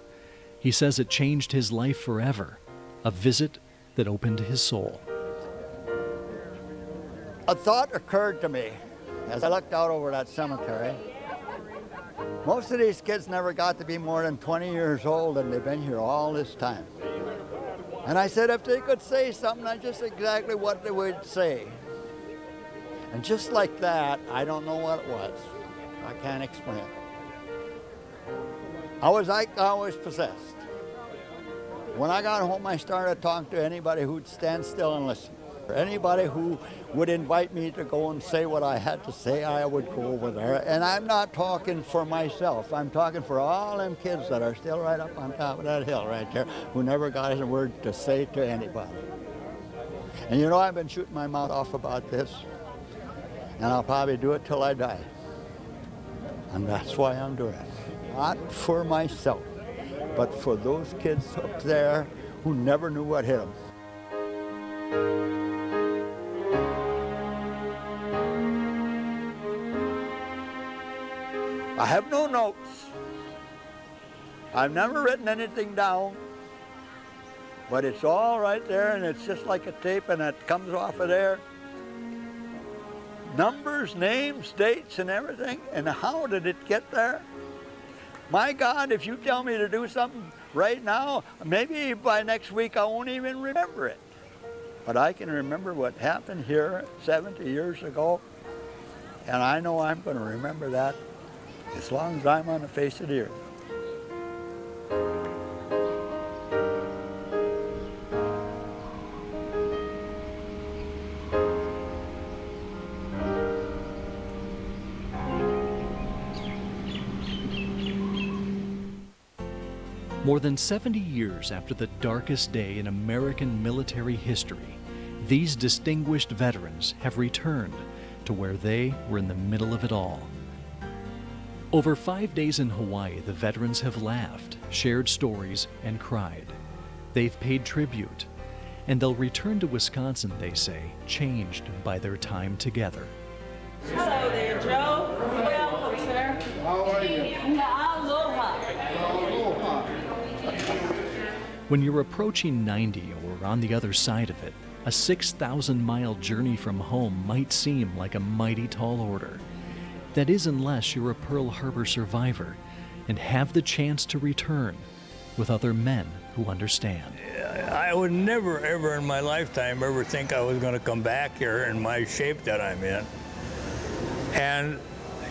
He says it changed his life forever, a visit that opened his soul. A thought occurred to me as I looked out over that cemetery. Most of these kids never got to be more than 20 years old, and they've been here all this time. And I said if they could say something, that's just exactly what they would say. And just like that, I don't know what it was. I can't explain it. I was possessed. When I got home, I started talking to anybody who'd stand still and listen. Anybody who would invite me to go and say what I had to say, I would go over there. And I'm not talking for myself. I'm talking for all them kids that are still right up on top of that hill right there, who never got a word to say to anybody. And you know, I've been shooting my mouth off about this, and I'll probably do it till I die. And that's why I'm doing it. Not for myself, but for those kids up there who never knew what hit them. I have no notes. I've never written anything down, but it's all right there, and it's just like a tape, and it comes off of there. Numbers, names, dates, and everything, and how did it get there? My God, if you tell me to do something right now, maybe by next week I won't even remember it. But I can remember what happened here 70 years ago, and I know I'm going to remember that as long as I'm on the face of the earth. More than 70 years after the darkest day in American military history, these distinguished veterans have returned to where they were in the middle of it all. Over 5 days in Hawaii, the veterans have laughed, shared stories, and cried. They've paid tribute, and they'll return to Wisconsin, they say, changed by their time together. Hello there, Joe. Welcome, sir. How are you? Aloha. When you're approaching 90 or on the other side of it, a 6,000-mile journey from home might seem like a mighty tall order. That is, unless you're a Pearl Harbor survivor and have the chance to return with other men who understand. I would never, ever in my lifetime ever think I was going to come back here in my shape that I'm in. And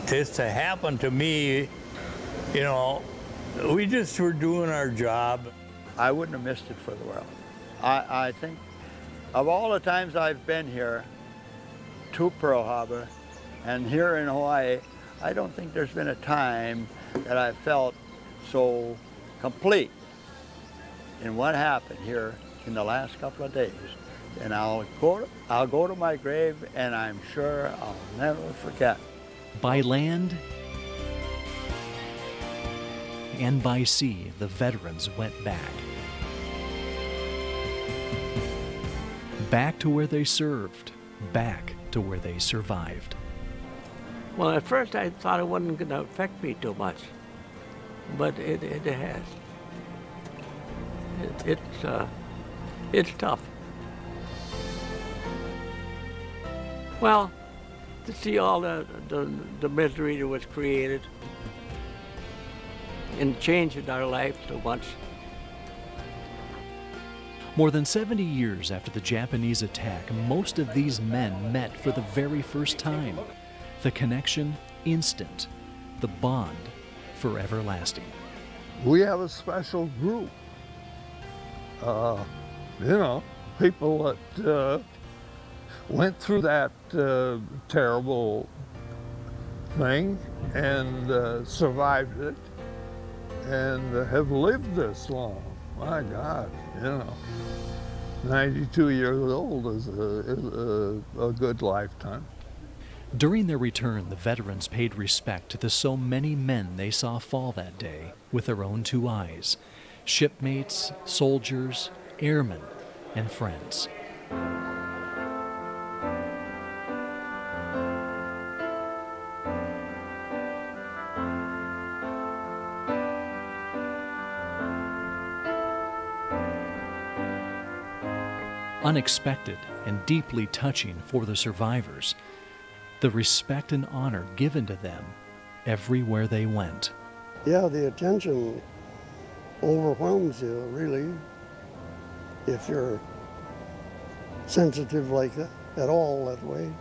this to happen to me, you know, we just were doing our job. I wouldn't have missed it for the world. I think of all the times I've been here to Pearl Harbor and here in Hawaii, I don't think there's been a time that I felt so complete in what happened here in the last couple of days. And I'll go to my grave, and I'm sure I'll never forget. By land and by sea, the veterans went back. Back to where they served, back to where they survived. Well, at first I thought it wasn't going to affect me too much, but it has. It's tough. Well, to see all the misery that was created and changed our life so much. More than 70 years after the Japanese attack, most of these men met for the very first time. The connection, instant. The bond, forever lasting. We have a special group. People that went through that terrible thing and survived it and have lived this long. My God, 92 years old is a good lifetime. During their return, the veterans paid respect to the so many men they saw fall that day with their own two eyes: shipmates, soldiers, airmen, and friends. Unexpected and deeply touching for the survivors, the respect and honor given to them everywhere they went. Yeah, the attention overwhelms you, really, if you're sensitive like that at all that way.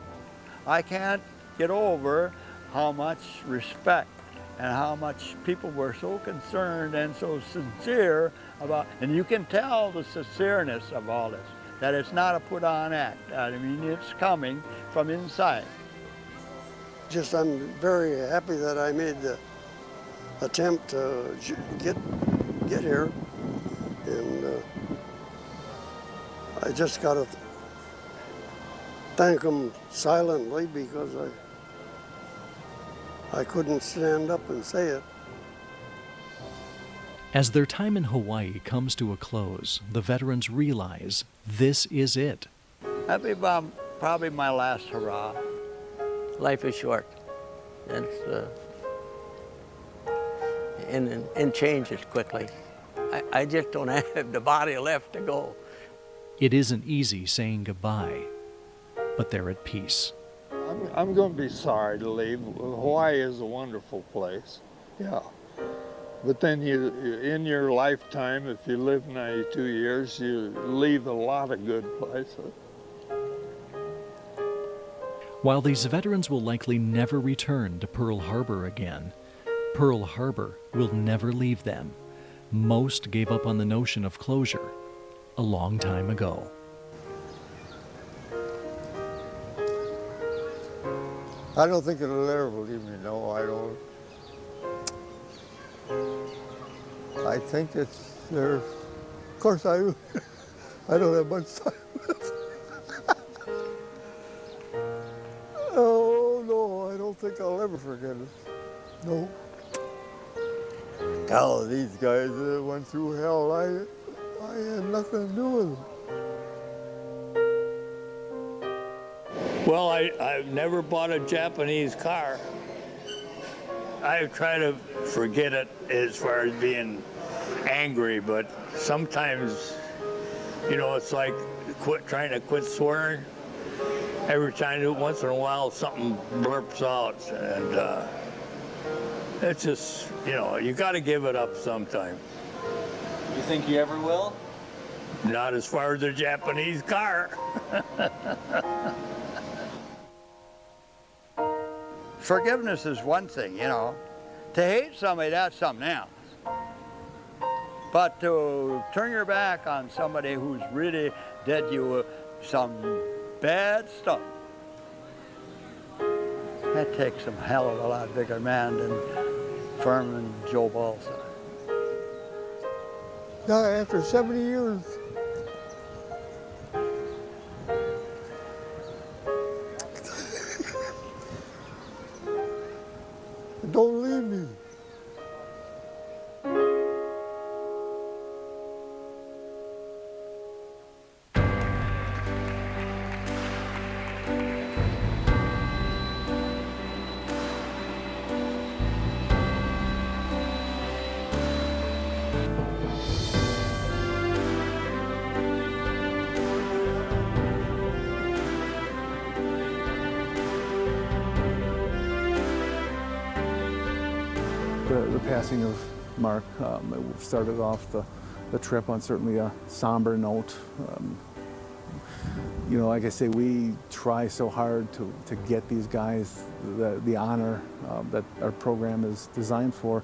I can't get over how much respect and how much people were so concerned and so sincere about, and you can tell the sincereness of all this, that it's not a put-on act. I mean, it's coming from inside. Just I'm very happy that I made the attempt to get here, and I just got to thank them silently because I couldn't stand up and say it. As their time in Hawaii comes to a close, the veterans realize this is it. That'd be probably my last hurrah. Life is short, and changes quickly. I just don't have the body left to go. It isn't easy saying goodbye, but they're at peace. I'm going to be sorry to leave. Hawaii is a wonderful place, yeah. But then in your lifetime, if you live 92 years, you leave a lot of good places. While these veterans will likely never return to Pearl Harbor again, Pearl Harbor will never leave them. Most gave up on the notion of closure a long time ago. I don't think it'll ever leave me, no, I don't. I think it's there. Of course, I don't have much time left. Oh, no, I don't think I'll ever forget it. No. Hell, these guys went through hell. I had nothing to do with them. Well, I've never bought a Japanese car. I try to forget it as far as being angry, but sometimes, it's like trying to quit swearing. Every time, once in a while, something blurps out, and it's just, you got to give it up sometime. You think you ever will? Not as far as a Japanese car. Forgiveness is one thing, To hate somebody, that's something else. But to turn your back on somebody who's really did you some bad stuff, That takes some hell of a lot bigger man than Furman and Joe Balsa. Now, after 70 years, don't leave me. The passing of Mark it started off the trip on certainly a somber note. You know, like I say, we try so hard to get these guys the honor that our program is designed for,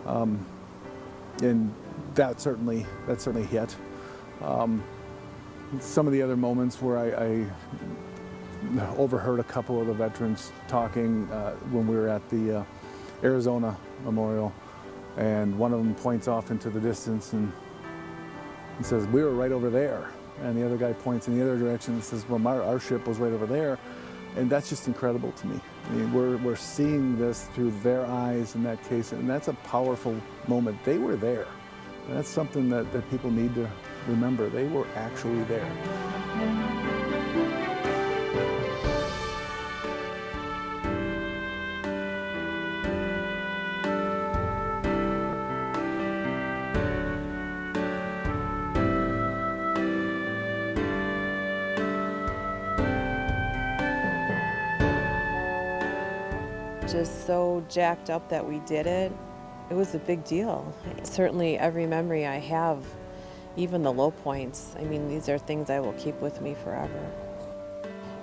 and that certainly hit. Some of the other moments where I overheard a couple of the veterans talking when we were at the Arizona Memorial, and one of them points off into the distance and says, "We were right over there." And the other guy points in the other direction and says, "Well, our ship was right over there." And that's just incredible to me. I mean, we're seeing this through their eyes in that case, and that's a powerful moment. They were there. And that's something that people need to remember. They were actually there. Just so jacked up that we did it. It was a big deal. Certainly every memory I have, even the low points, I mean, these are things I will keep with me forever.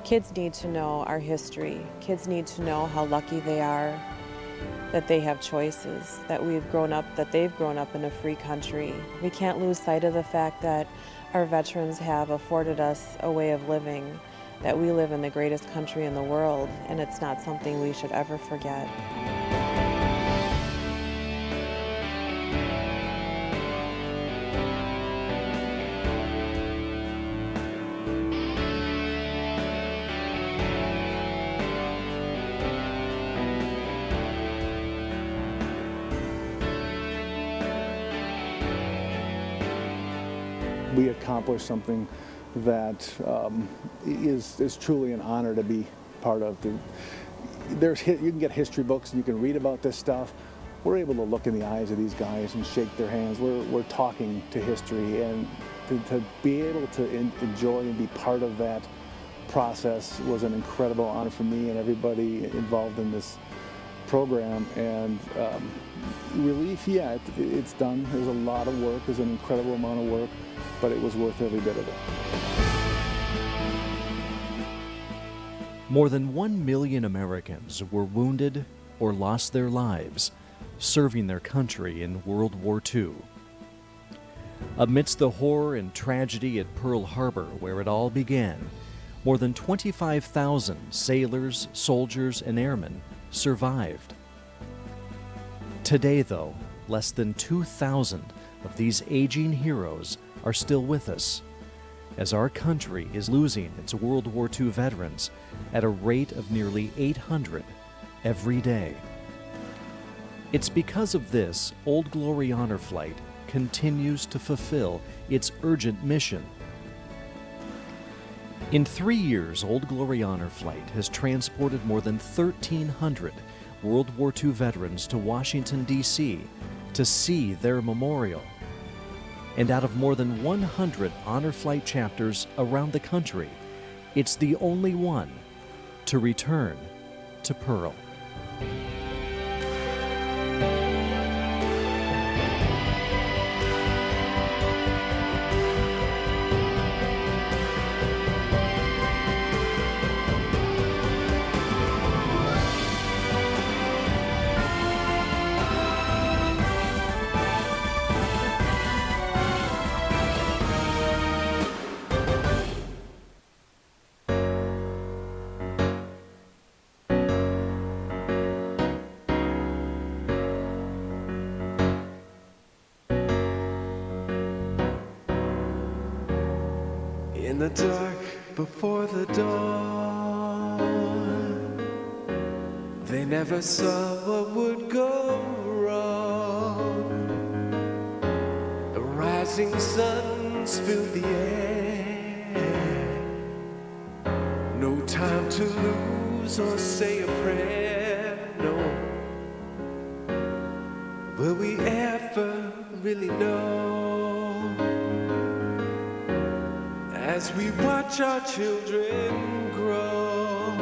Kids need to know our history. Kids need to know how lucky they are, that they have choices, that they've grown up in a free country. We can't lose sight of the fact that our veterans have afforded us a way of living, that we live in the greatest country in the world, and it's not something we should ever forget. We accomplished something that is truly an honor to be part of. You can get history books and you can read about this stuff. We're able to look in the eyes of these guys and shake their hands. We're talking to history, and to be able to enjoy and be part of that process was an incredible honor for me and everybody involved in this program. And relief, yeah, it's done. There's a lot of work. There's an incredible amount of work, but it was worth every bit of it. More than 1 million Americans were wounded or lost their lives serving their country in World War II. Amidst the horror and tragedy at Pearl Harbor, where it all began, more than 25,000 sailors, soldiers, and airmen survived. Today, though, less than 2,000 of these aging heroes are still with us, as our country is losing its World War II veterans at a rate of nearly 800 every day. It's because of this Old Glory Honor Flight continues to fulfill its urgent mission. In 3 years, Old Glory Honor Flight has transported more than 1,300 World War II veterans to Washington, D.C. to see their memorial. And out of more than 100 Honor Flight chapters around the country, it's the only one to return to Pearl. In the dark before the dawn, they never saw what would go wrong. The rising suns filled the air. No time to lose or say a prayer, no. Will we ever really know? As we watch our children grow,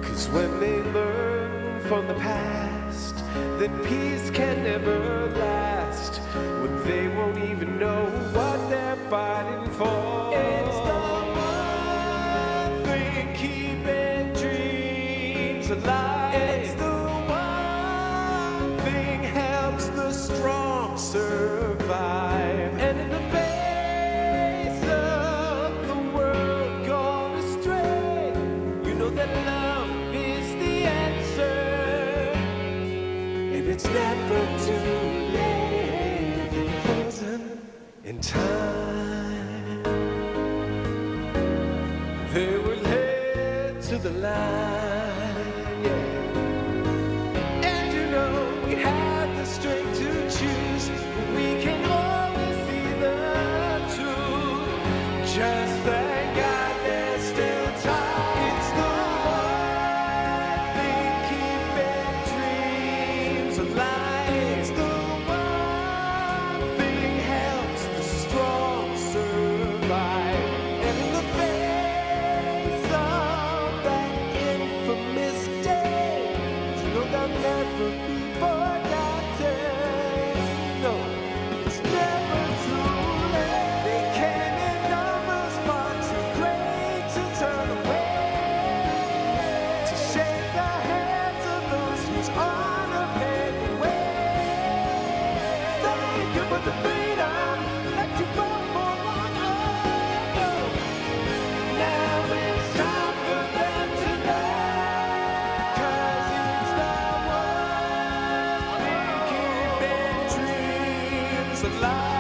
'cause when they learn from the past, then peace can never last. When they won't even know what they're fighting for. It's the one thing keeping dreams alive. It's the one thing helps the strong survive. And in the face of the world gone astray, you know that love is the answer. And it's never too late, frozen in time. They were led to the line, yeah. And you know we had the strength to choose, but we can always see the truth. Just thank God there's still time. It's the one thing keeping dreams alive. It's the one thing helps the strong survive. And in the face of that infamous day, you know they'll never be forgotten. No, it's never too late. They came in numbers far too great to turn away, to shake the hands of those whose honor paved the way. Thank you for the freedom that you fought for long ago. Now it's time for them to know, 'cause it's the one thing keeping dreams alive.